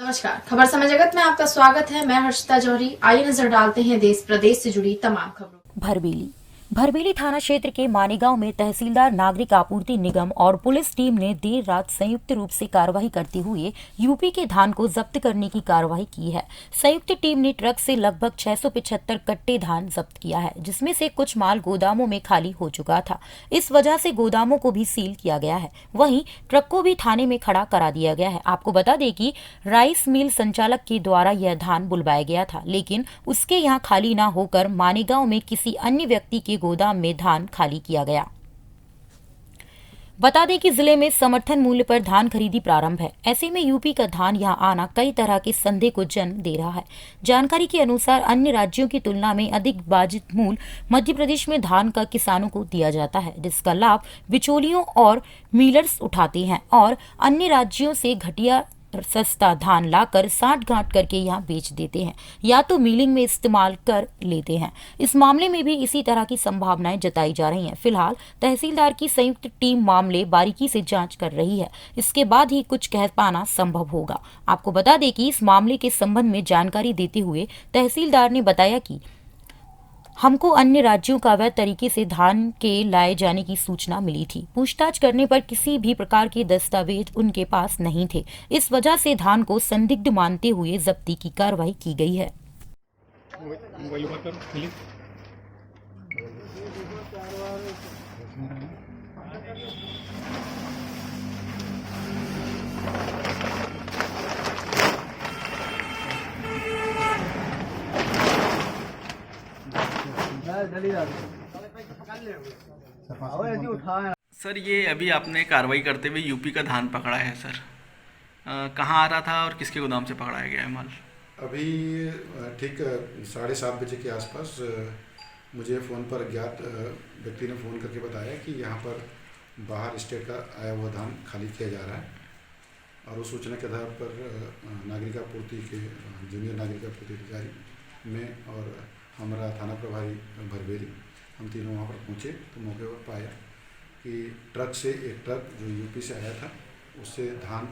नमस्कार, खबर समय जगत में आपका स्वागत है। मैं हर्षिता जौहरी। आइए नजर डालते हैं देश प्रदेश से जुड़ी तमाम खबरों। भरबेली थाना क्षेत्र के मानेगांव में तहसीलदार नागरिक आपूर्ति निगम और पुलिस टीम ने देर रात संयुक्त रूप से कार्रवाई करते हुए यूपी के धान को जब्त करने की कार्रवाई की है। संयुक्त टीम ने ट्रक से लगभग 675 कट्टे धान जब्त किया है, जिसमें से कुछ माल गोदामों में खाली हो चुका था। इस वजह से गोदामों को भी सील किया गया है। वहीं ट्रक को भी थाने में खड़ा करा दिया गया है। आपको बता दें कि राइस मिल संचालक के द्वारा यह धान बुलवाया गया था, लेकिन उसके यहाँ खाली न होकर मानेगांव में किसी अन्य व्यक्ति के गोदाम में धान खाली किया गया। बता दें कि जिले में समर्थन मूल्य पर धान खरीदी प्रारंभ है। ऐसे में यूपी का धान यहां आना कई तरह के संदेह को जन्म दे रहा है। जानकारी के अनुसार अन्य राज्यों की तुलना में अधिक वाजिब मूल्य मध्य प्रदेश में धान का किसानों को दिया जाता है, जिसका लाभ बिचौलियों और मिलर्स उठाते हैं और अन्य राज्यों से घटिया सस्ता धान लाकर साठ गांठ करके यहाँ बेच देते हैं या तो मिलिंग में इस्तेमाल कर लेते हैं। इस मामले में भी इसी तरह की संभावनाएं जताई जा रही हैं। फिलहाल तहसीलदार की संयुक्त टीम मामले बारीकी से जांच कर रही है। इसके बाद ही कुछ कह पाना संभव होगा। आपको बता दें कि इस मामले के संबंध में जानकारी देते हुए तहसीलदार ने बताया कि हमको अन्य राज्यों का अवैध तरीके से धान के लाए जाने की सूचना मिली थी। पूछताछ करने पर किसी भी प्रकार के दस्तावेज उनके पास नहीं थे। इस वजह से धान को संदिग्ध मानते हुए जब्ती की कार्रवाई की गई है। सर, ये अभी आपने कार्रवाई करते हुए यूपी का धान पकड़ा है सर। कहाँ आ रहा था और किसके गोदाम से पकड़ाया गया है माल? अभी ठीक 7:30 बजे के आसपास मुझे फ़ोन पर अज्ञात व्यक्ति ने फ़ोन करके बताया कि यहाँ पर बाहर स्टेट का आया हुआ धान खाली किया जा रहा है। और उस सूचना के आधार पर नागरिक आपूर्ति के जूनियर नागरिक आपूर्ति अधिकारी में और हमारा थाना प्रभारी भरबेली, हम तीनों वहाँ पर पहुँचे तो मौके पर पाया कि ट्रक से एक ट्रक जो यूपी से आया था उससे धान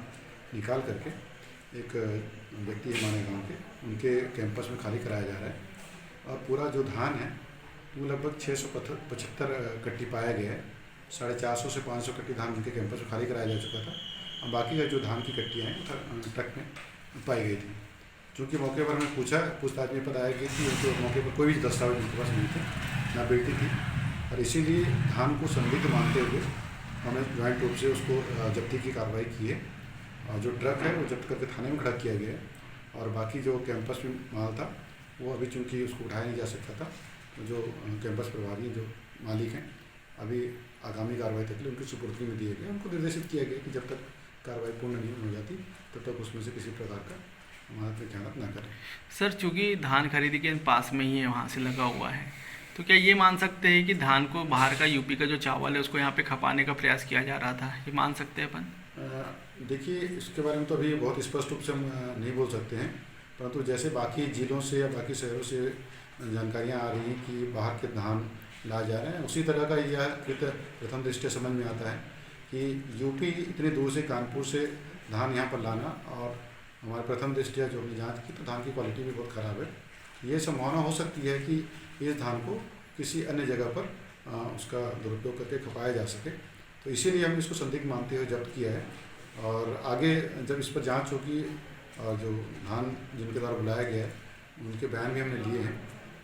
निकाल करके एक व्यक्ति है मानेगांव के, उनके कैंपस में खाली कराया जा रहा है। और पूरा जो धान है वो लगभग 675 कट्टी पाया गया है। 450 से 500 कट्टी धान उनके कैंपस में खाली कराया जा चुका था और बाकी का जो धान की कट्टियाँ हैं ट्रक में पाई गई थी। चूँकि मौके पर मैं पूछताछ में बताया गया कि उनके मौके पर कोई भी दस्तावेज उनके पास नहीं थे, ना बेल्टी थी, और इसीलिए धान को संदिग्ध मानते हुए हमने ज्वाइंट रूप से उसको जब्ती की कार्रवाई की है। और जो ट्रक है वो जब्त करके थाने में खड़ा किया गया है। और बाकी जो कैंपस में माल था वो अभी चूँकि उसको उठाया नहीं जा सकता था, तो जो कैंपस प्रभारी जो मालिक हैं अभी आगामी कार्रवाई तक के लिए उनकी सुपुर्दगी में दिए गए। उनको निर्देशित किया गया कि जब तक कार्रवाई पूर्ण नहीं हो जाती तब तक उसमें से किसी प्रकार का हमारे ख्याल न करें। सर, चूँकि धान खरीदी के पास में ही है, वहाँ से लगा हुआ है, तो क्या ये मान सकते हैं कि धान को बाहर का यूपी का जो चावल है उसको यहाँ पे खपाने का प्रयास किया जा रहा था? ये मान सकते हैं अपन? देखिए, इसके बारे में तो अभी बहुत स्पष्ट रूप से हम नहीं बोल सकते हैं, परंतु जैसे बाकी जिलों से या बाकी शहरों से जानकारियाँ आ रही हैं कि बाहर के धान लाए जा रहे हैं, उसी तरह का यह प्रथम दृष्टया समझ में आता है कि यूपी इतनी दूर से कानपुर से धान यहाँ पर लाना, और हमारे प्रथम दृष्टया जो हमने जाँच की तो धान की क्वालिटी भी बहुत ख़राब है। ये संभावना हो सकती है कि इस धान को किसी अन्य जगह पर उसका दुरुपयोग करके खपाया जा सके, तो इसीलिए हमने इसको संदिग्ध मानते हुए जब्त किया है। और आगे जब इस पर जांच होगी और जो धान जिनके द्वारा बुलाया गया है उनके बयान भी हमने लिए हैं,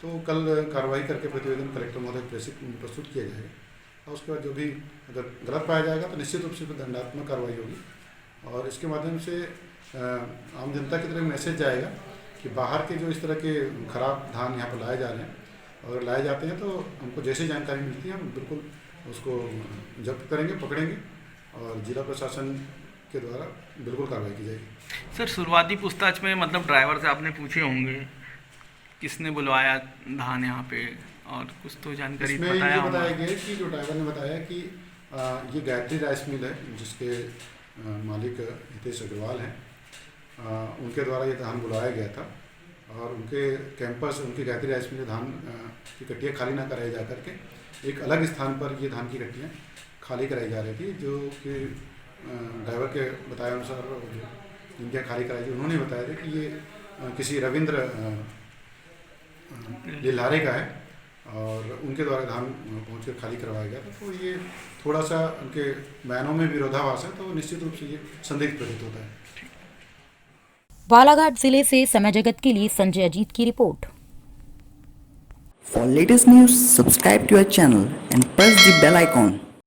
तो कल कार्रवाई करके प्रतिवेदन कलेक्टर महोदय प्रस्तुत किया जाएगा। और उसके बाद जो भी अगर गलत पाया जाएगा तो निश्चित रूप से दंडात्मक कार्रवाई होगी। और इसके माध्यम से आम जनता की तरफ मैसेज जाएगा कि बाहर के जो इस तरह के ख़राब धान यहाँ पर लाए जा रहे हैं, अगर लाए जाते हैं तो हमको जैसी जानकारी मिलती है हम बिल्कुल उसको जब्त करेंगे, पकड़ेंगे और जिला प्रशासन के द्वारा बिल्कुल कार्रवाई की जाएगी। सर, शुरुआती पूछताछ में मतलब ड्राइवर से आपने पूछे होंगे किसने बुलवाया धान यहाँ पे, और कुछ तो जानकारी बताया होगा? बताया गया कि जो ड्राइवर ने बताया कि ये गायत्री राइस मिल है जिसके मालिक हितेश अग्रवाल हैं, उनके द्वारा ये धान बुलाया गया था और उनके कैंपस उनकी गायत्री राइस मिल धान की कट्टियाँ खाली ना कराई जा करके एक अलग स्थान पर ये धान की कट्टियाँ खाली कराई जा रही थी, जो कि ड्राइवर के बताए अनुसार जिनके यहाँ खाली कराई थी, उन्होंने बताया था कि ये किसी रविंद्र लिल्हारे का है और उनके द्वारा धान पहुँच कर खाली करवाया गया था। तो ये थोड़ा सा उनके बयानों में विरोधाभास है, तो निश्चित रूप से ये संदिग्ध प्रतीत होता है। बालाघाट जिले से समय जगत के लिए संजय अजीत की report. For latest news, subscribe to our channel and press the bell icon.